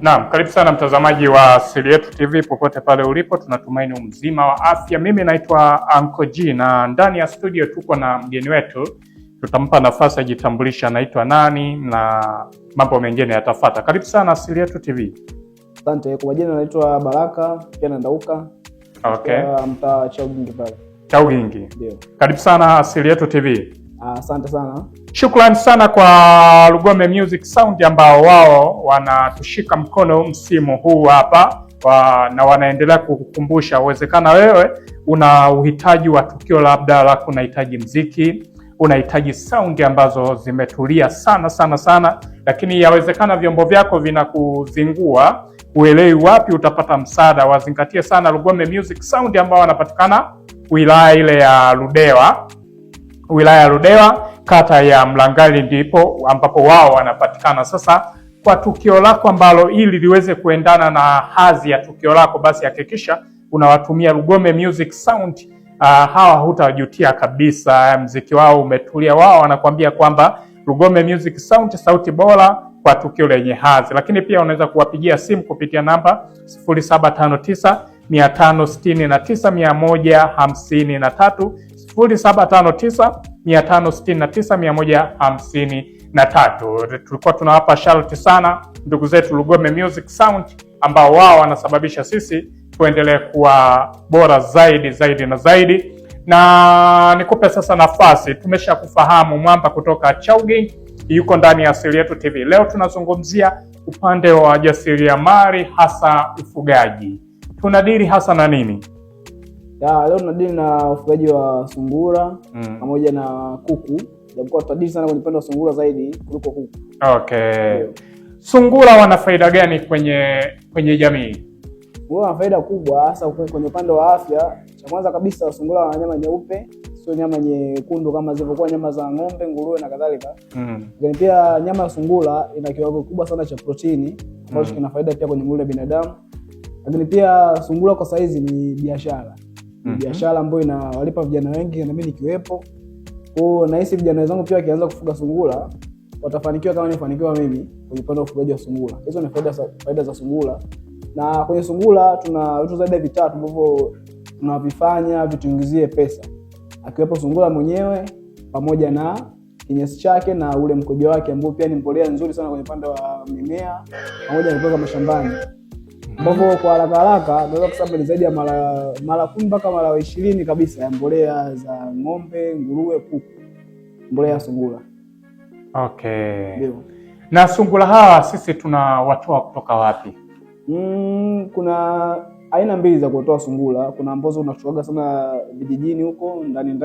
Naam, karibu sana mtazamaji wa Asili Yetu TV popote pale ulipo, tunatumaini mzima wa afya. Mimi naitwa Uncle G na ndani ya studio tuko na mgeni wetu. Tutampa nafasi ajitambulisha anaitwa nani na mambo mengine yatafuata. Karibu sana Asili Yetu TV. Asante. Kwa jina naitwa Baraka pia Ndauka. Okay. Mtaa Chaugingi pale. Chaugingi. Ndio. Karibu sana Asili Yetu TV. Asante sana. Shukrani sana kwa Lugome Music Sound ambao wao wanatushika mkono msimu huu hapa na wanaendelea kukukumbusha uwezekana wewe una uhitaji wa tukio labda lako, unahitaji mziki, unahitaji sound ambazo zimetulia sana, lakini yawezekana vyombo vyako vinakuzingua, uelewi wapi utapata msaada. Wazingatie sana Lugome Music Sound ambao wanapatikana wilaya ile ya Ludewa, kata ya Mlangali, ndipo ambapo wao wanapatikana. Sasa kwa tukio lako ambalo ili liweze kuendana na hadhi ya tukio lako, basi hakikisha unawatumia Lugome Music Sound. Hawa hutajutia kabisa, mziki wao umetulia. Wao wanakuambia kwamba Lugome Music Sound, sauti bora kwa tukio lenye hadhi. Lakini pia unaweza kuwapigia simu kupitia namba 0759 569 153, 0759 569 153. Tulikuwa tunawapa sharti sana ndugu zetu Lugome Music Sound ambao wao wanasababisha sisi tuendelee kuwa bora zaidi. Na nikupe sasa nafasi, tumesha kufahamu mwamba kutoka Chaugingi yuko ndani ya Asili Yetu TV. Leo tunazungumzia upande wa jasiriamali, hasa ufugaji. Tunadili hasa na nini? Leo tunadili na ufugaji wa sungura pamoja na kuku. Japokuwa tutadili sana kwenye upande wa sungura zaidi kuliko kuku. Okay. Sungura wana faida gani kwenye jamii? Sungura wana faida kubwa hasa kwenye upande wa afya. Cha kwanza kabisa, sungura wana nyama nyeupe, sio nyama nyekundu kama zilivyokuwa nyama za ng'ombe, nguruwe na kadhalika. Lakini pia nyama ya sungura ina kiwango kubwa sana cha protini ambacho kina faida pia kwenye mwili wa binadamu. Lakini pia sungura kwa saizi ni biashara. Biashara ambayo inawalipa vijana wengi na mimi nikiwepo. Kwa nahisi vijana wenzangu pia wakianza kufuga sungura watafanikiwa kama nilifanikiwa mimi kwenye upande wa ufugaji wa sungura. Hizo ni faida za sungura. Na kwenye sungura tuna vitu zaidi ya vitatu ambavyo tunavifanya vituingizie pesa. Akiwepo sungura mwenyewe pamoja na kinyesi chake na ule mkojo wake ambao pia ni mbolea nzuri sana kwenye upande wa mimea pamoja na kuweka mashambani. Ambapo kwa haraka naweza kusema ni zaidi ya mara 10 mpaka mara 20 kabisa ya mbolea za ng'ombe, nguruwe, kuku. Mbolea ya sungura. Okay. Ndio. Na sungura hawa sisi tunawatoa kutoka wapi? Kuna aina mbili za kutoa sungura. Kuna ambazo unachuaga sana vijijini huko ndani.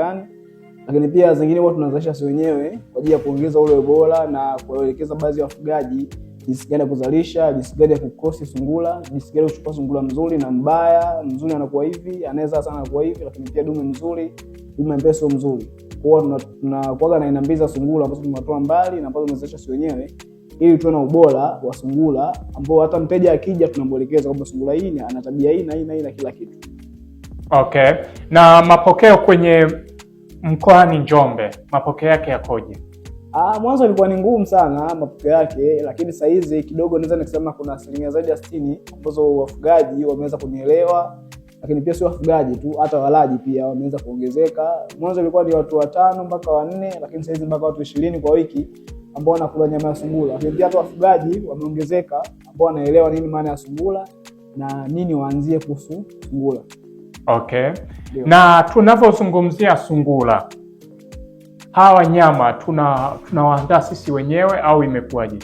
Lakini pia zingine huwa tunazalisha sisi wenyewe kwa ajili ya kuongeza ule ubora na kuelekeza baadhi ya wafugaji jinsi gani ya kuzalisha, jinsi gani ya kukosi sungura, jinsi gani kuchukua sungura mzuri na mbaya. Mzuri anakuwa hivi, anaweza sana anakuwa hivi, lakini pia dume mzuri, dume ambaye sio mzuri. Kwa tunakuaga na aina mbili za sungura ambazo tunatoa mbali na ambazo tunazalisha sisi wenyewe ili tuwe na ubora wa sungura ambao hata mteja akija tunamwelekeza kwamba sungura hii ana tabia hii na kila kitu. Okay. Na mapokeo kwenye mkoani Njombe, mapokeo yake yakoje? Mwanzo ilikuwa ni ngumu sana mapokeo yake, lakini sasa hizi kidogo naweza nikisema kuna asilimia zaidi ya 60 ambazo wafugaji wameweza kunielewa. Lakini pia sio wafugaji tu, hata walaji pia wameweza kuongezeka. Mwanzo ilikuwa ni watu 5 mpaka 4, lakini sasa hizi mpaka watu 20 kwa wiki ambao wanakula nyama ya sungura. Lakini pia hata wafugaji wameongezeka ambao wanaelewa nini maana ya sungura na nini waanzie kuhusu sungura. Okay. Dio. Na tunapozungumzia sungura, hawa nyama tunawaandaa sisi wenyewe au imekuwaje?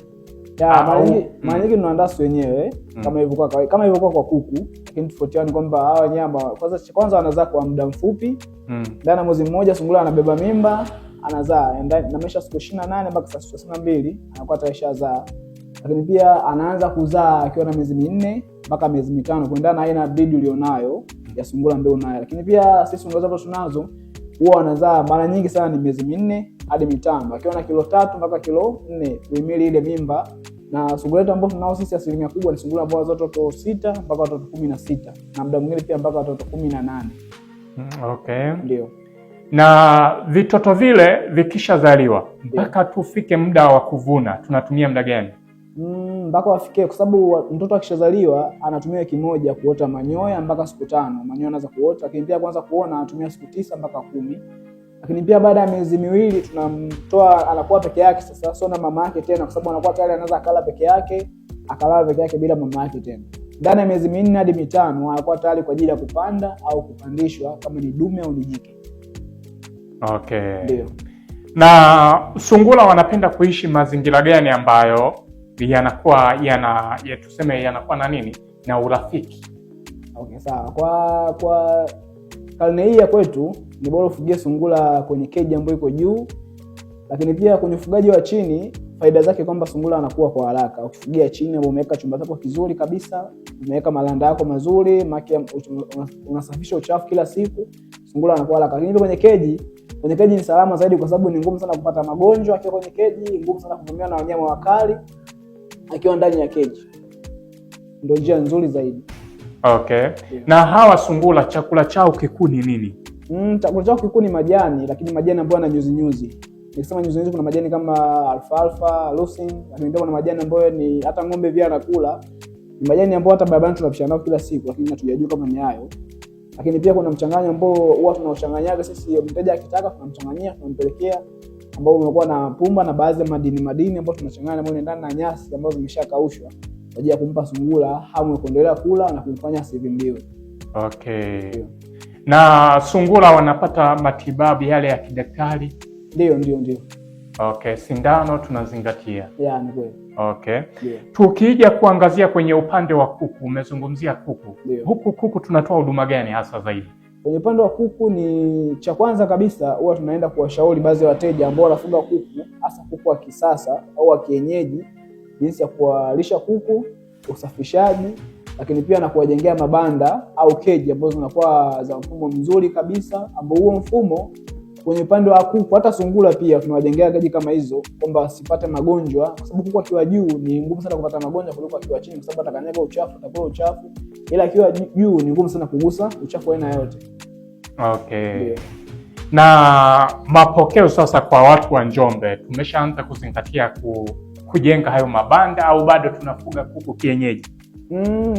Mara nyingi tunaandaa sisi wenyewe kama ilivyokuwa kwa kuku, lakini tofauti ni kwamba hawa nyama kwanza wanazaa kwa muda mfupi. Ndani ya mwezi mmoja sungura anabeba mimba, anazaa na maisha siku 28 mpaka 32 anakuwa tayashazaa. Lakini pia anaanza kuzaa akiwa na miezi 4 mpaka miezi 5 kuendana na aina ya breed ulionayo ya sungura ambayo unayo. Lakini pia sisi sungura ambazo tunazo huwa wanazaa mara nyingi sana ni miezi 4 hadi 5, akiwa na kilo 3 mpaka kilo 4 kuhimili ile mimba. Na sungura wetu ambao tunao sisi asilimia kubwa ni sungura ambao watoto 6 mpaka watoto 16 na muda mwingine pia mpaka watoto 18. Okay. Ndio. Na vitoto vile vikishazaliwa mpaka tufike muda wa kuvuna tunatumia muda gani? mpaka wafikie, kwa sababu mtoto akishazaliwa anatumia wiki moja kuota manyoya mpaka siku 5 manyoya anaanza kuota, lakini pia kwanza kuona anatumia siku 9 mpaka 10. Lakini pia baada ya miezi miwili tunamtoa, anakuwa peke yake sasa, sio na mama yake tena, kwa sababu anakuwa tayari anaanza akala peke yake, akalala peke yake bila mama yake tena. Ndani ya miezi 4 hadi 5 anakuwa tayari kwa ajili ya kupanda au kupandishwa kama ni dume au ni jike. Okay. Ndio. Na sungura wanapenda kuishi mazingira gani ambayo yanakuwa tuseme yanakuwa na nini na urafiki? Okay, sawa. Kwa karne hii ya kwetu ni bora ufugie sungura kwenye keji ambayo iko juu, lakini pia kwenye ufugaji wa chini faida zake kwamba sungura anakuwa kwa haraka. Ukifugia chini ambapo umeweka chumba chako kizuri kabisa, umeweka malanda yako mazuri, unasafisha uchafu kila siku, sungura anakuwa haraka. Lakini kwenye keji ni salama zaidi, kwa sababu ni ngumu sana kupata magonjwa akiwa kwenye keji, ngumu sana kuvamiwa na wanyama wakali akiwa ndani ya keji. Ndio njia nzuri zaidi. Okay. Yeah. Na hawa sungura chakula chao kikuu ni nini? Chakula chao kikuu ni majani, lakini majani ambayo yana nyuzi. Nikisema nyuzi kuna majani kama alfalfa, lucin, lakini pia kuna majani ambayo ni hata ng'ombe pia anakula. Ni majani ambayo hata barabarani tunapishana nao kila siku, lakini hatujajua kama ni hayo. Lakini pia kuna mchanganyo ambao huwa tunauchanganyaga sisi, mteja akitaka tunamchanganyia, tunampelekea, ambao unakuwa na pumba na baadhi ya madini ambayo tunachanganya mle ndani na nyasi ambazo zimeshakaushwa kwa ajili ya kumpa sungura hamu ya kuendelea kula na kumfanya asivimbiwe. Okay. Yeah. Na sungura wanapata matibabu yale ya kidaktari? Ndio. Okay, sindano tunazingatia. Yeah, ni kweli. Okay. Yeah. Tukija kuangazia kwenye upande wa kuku, umezungumzia kuku. Yeah. Huku kuku tunatoa huduma gani hasa zaidi? Kwenye upande wa kuku ni cha kwanza kabisa huwa tunaenda kuwashauri baadhi ya wateja ambao wanafuga kuku, hasa kuku wa kisasa au wa kienyeji, jinsi ya kuwalisha kuku, usafishaji, lakini pia na kuwajengea mabanda au keji ambazo zinakuwa za mfumo mzuri kabisa, ambao huo mfumo kwenye upande wa kuku hata sungura pia tunawajengea keji kama hizo kwamba wasipate magonjwa, kwa sababu kuku akiwa juu ni ngumu sana kupata magonjwa kuliko akiwa chini, kwa sababu atakanyaga uchafu, atakula uchafu, ila akiwa juu ni ngumu sana kugusa uchafu aina yote. Okay. Yeah. Na mapokeo sasa kwa watu wa Njombe, tumeshaanza kuzingatia kujenga hayo mabanda au bado tunafuga kuku kienyeji?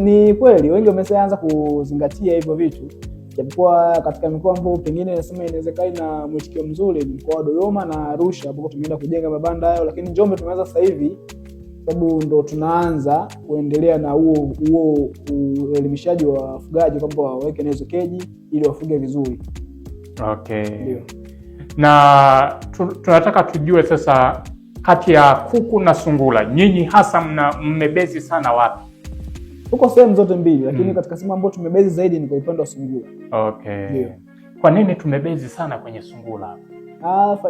Ni kweli wengi wameshaanza kuzingatia hivyo vitu, japokuwa katika mikoa ambayo pengine nasema inawezekana na mwitikio mzuri ni mkoa wa Dodoma na Arusha ambapo tumeenda kujenga mabanda hayo, lakini Njombe tumeanza sasa hivi sababu ndo tunaanza kuendelea na huo uelimishaji wa wafugaji kwamba waweke nazo keji ili wafuge vizuri. Okay. Ndio. Na tunataka tujue sasa kati ya kuku na sungura nyinyi hasa mmebezi sana wapi? Tuko sehemu zote mbili, lakini katika sehemu ambayo tumebezi zaidi ni kwa upande wa sungura. Okay. Ndio. Kwa nini tumebezi sana kwenye sungura?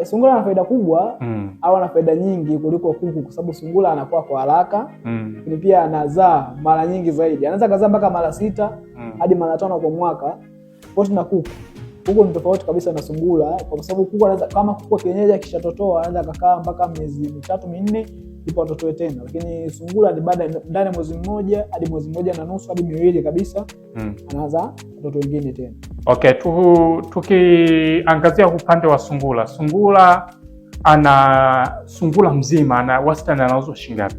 Sungura ana faida kubwa au ana faida nyingi kuliko kuku, kwa sababu sungura anakuwa kwa haraka, lakini pia anazaa mara nyingi zaidi. Anaweza kuzaa mpaka mara 6 hadi mara 5 kwa mwaka. Tofauti na kuku. Kuku ni tofauti kabisa na sungura, kwa sababu kuku anaweza, kama kuku kienyeji akishatotoa anaweza kukaa mpaka miezi 3-4 ndipo atotoe tena, lakini sungura ni baada ndani ya mwezi mmoja hadi mwezi mmoja na nusu hadi miwili kabisa anaanza watoto wengine tena. Okay, tukiangazia upande wa sungura. Sungura mzima ana wastani anauzwa shilingi ngapi?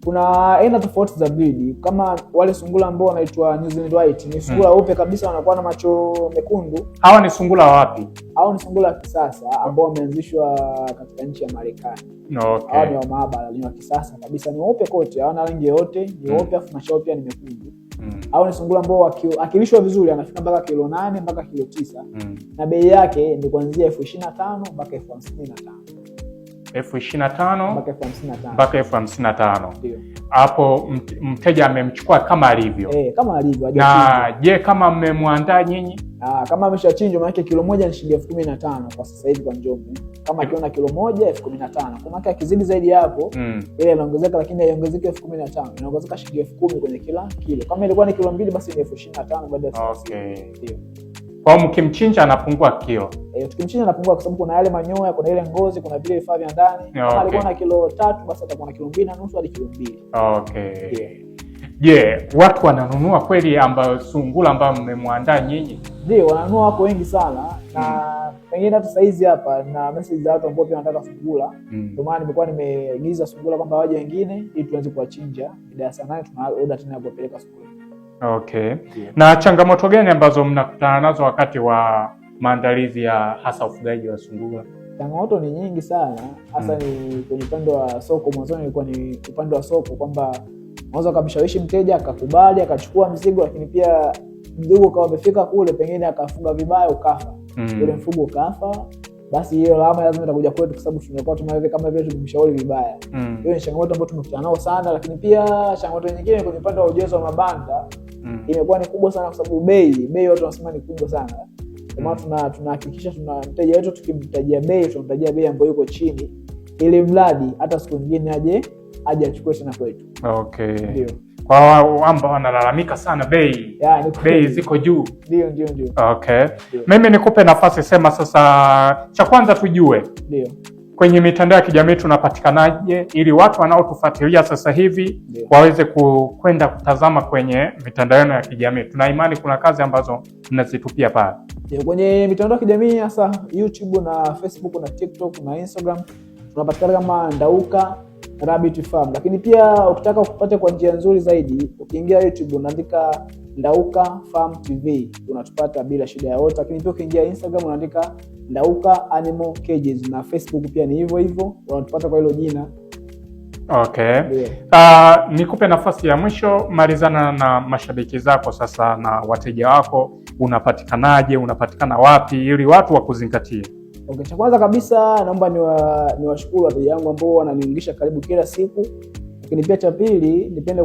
Kuna aina tofauti za breed, kama wale sungura ambao wanaitwa New Zealand White, ni sungura weupe kabisa, wanakuwa na macho mekundu. Hawa ni sungura wapi? Hao ni sungura wa kisasa ambao wameanzishwa katika nchi ya Marekani. Okay. Hao ni wa maabara, ni wa kisasa kabisa, ni weupe kote, hawana rangi yote, ni weupe afu macho yao pia ni mekundu. Hao ni sungura ambao akilishwa vizuri anafika mpaka kilo 8 mpaka kilo 9. Na bei yake ni kuanzia $25,000 mpaka $55,000. $25,000 mpaka $55,000. Ndio. Hapo mteja amemchukua kama alivyo. Kama alivyo. Na je, kama mmemwandaa nyinyi? Kama ameshachinjwa maana kilo moja ni shilingi $15,000 kwa sasa hivi kwa Njombe. Kama akiona kilo moja $15,000. Kwa maana akizidi zaidi hapo ile inaongezeka, lakini haiongezeki $15,000. Inaongezeka shilingi $10,000 kwenye kila kilo. Kama ilikuwa ni kilo 2 basi ni $25,000 baada ya. Okay. Ndio. Kwa mkimchinja anapungua kilo. Tukimchinja anapungua kwa sababu kuna yale manyoya, kuna ile ngozi, kuna vile vifaa vya ndani. Kama alikuwa na kilo 3 basi atakuwa na kilo 2.5 hadi kilo 2. Okay. Je, watu wananunua kweli ambao sungura ambao mmemwandaa nyinyi? Ndio, wananunua, wako wengi sana. Na pengine hata saizi hapa na message za watu ambao pia wanataka sungura. Ndio maana nimekuwa nimeigiza sungura kwamba waje wengine ili tuanze kuwachinja. Mida ya saa 8 tuna order tena kupeleka sungura. Okay. Yeah. Na changamoto gani ambazo mnakutana nazo wakati wa maandalizi ya hasa ufugaji wa sungura? Changamoto ni nyingi sana, hasa ni kwenye upande wa soko. Mwanzo ilikuwa ni upande wa soko kwamba unaweza kumshawishi mteja akakubali akachukua mzigo, lakini pia mzigo kama umefika kule pengine akafunga vibaya ukafa. Ile mfugo ukafa, basi hiyo lawama lazima itakuja kwetu kwa sababu tunakuwa tumeweka kama vile tumemshauri vibaya. Hiyo ni changamoto ambayo tumekutana nao sana, lakini pia changamoto nyingine kwenye upande wa ujenzi wa mabanda imekuwa ni kubwa sana kwa sababu bei watu wanasema ni kubwa sana. Kwa maana tunahakikisha mteja wetu tukimtajia bei tunamtajia bei ambayo iko chini ili mradi hata siku nyingine aje achukue tena kwetu. Okay. Ndio. Kwa wao ambao wanalalamika sana bei. Bei ziko juu. Ndio. Okay. Dio. Mimi nikupe nafasi sema sasa cha kwanza tujue. Ndio. Kwenye mitandao ya kijamii tunapatikanaje ili watu wanaotufuatilia sasa hivi waweze kwenda kutazama kwenye mitandao ya kijamii. Tuna imani kuna kazi ambazo mnazitupia pale. Ndio, kwenye mitandao ya kijamii hasa YouTube na Facebook na TikTok na Instagram tunapatikana kama Ndauka Rabbit Farm. Lakini pia ukitaka kupata kwa njia nzuri zaidi, ukiingia YouTube unaandika Ndauka Farm TV unatupata bila shida yoyote. Lakini pia ukiingia Instagram unaandika Ndauka Animal Cages na Facebook pia ni hivyo unatupata kwa hilo jina. Okay. Nikupe nafasi ya mwisho, malizana na mashabiki zako sasa na wateja wako, unapatikanaje, unapatikana wapi ili watu wakuzingatie? Okay, cha kwanza kabisa naomba niwashukuru wateja wangu ambao wananiungisha karibu kila siku. Lakini pia cha pili nipende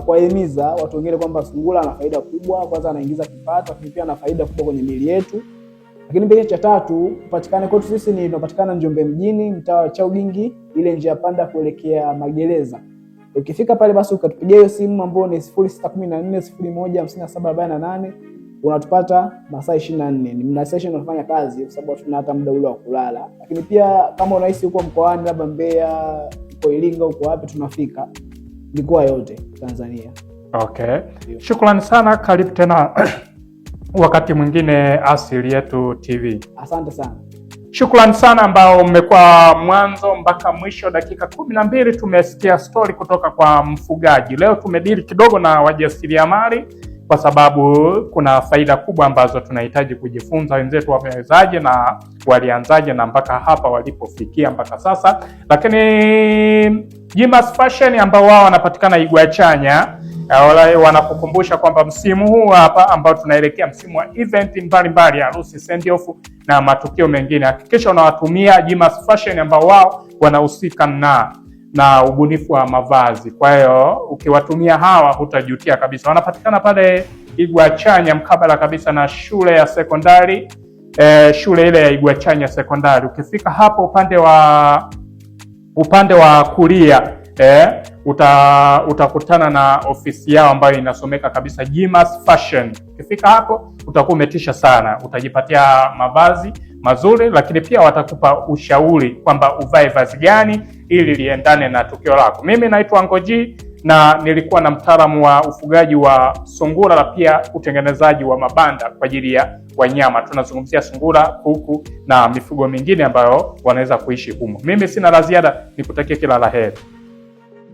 kuwahimiza watu wengine kwamba sungura ana faida kubwa, kwanza anaingiza kipato, lakini pia ana faida kubwa kwenye miili yetu. Lakini pia cha tatu, kupatikana kwetu sisi ni tunapatikana Njombe mjini, mtaa wa Chaugingi, ile njia panda kuelekea Magereza. Ukifika pale basi ukatupigia hiyo simu ambayo ni 0614015748 unatupata masaa 24. Ni mna session tunafanya kazi kwa sababu tuna hata muda ule wa kulala. Lakini pia kama unahisi uko mkoani labda Mbeya, uko Iringa, uko wapi, tunafika mikoa yote Tanzania. Okay. Shukrani sana, karibu tena wakati mwingine Asili Yetu TV. Asante sana. Shukrani sana ambao mmekuwa mwanzo mpaka mwisho. Dakika 12 tumesikia story kutoka kwa mfugaji. Leo tumedili kidogo na wajasiriamali kwa sababu kuna faida kubwa ambazo tunahitaji kujifunza wenzetu wamewezaje na walianzaje na mpaka hapa walipofikia mpaka sasa. Lakini Jimas Fashion ambao wao wanapatikana Igwachanya wanakukumbusha kwamba msimu huu hapa ambao tunaelekea msimu wa event mbalimbali, harusi, send off na matukio mengine, hakikisha unawatumia Jimas Fashion ambao wao wanahusika na ubunifu wa mavazi. Kwa hiyo ukiwatumia hawa hutajutia kabisa. Wanapatikana pale Igwachanya mkabala kabisa na shule ya sekondari, shule ile ya Igwachanya sekondari. Ukifika hapo upande wa kulia utakutana na ofisi yao ambayo inasomeka kabisa Jimas Fashion. Ukifika hapo utakuwa umetisha sana, utajipatia mavazi mazuri, lakini pia watakupa ushauri kwamba uvae vazi gani ili liendane na tukio lako. Mimi naitwa Ngoji na nilikuwa na mtaalamu wa ufugaji wa sungura na pia utengenezaji wa mabanda kwa ajili ya wanyama. Tunazungumzia sungura, kuku na mifugo mingine ambayo wanaweza kuishi humo. Mimi sina la ziada, nikutakia kila la heri.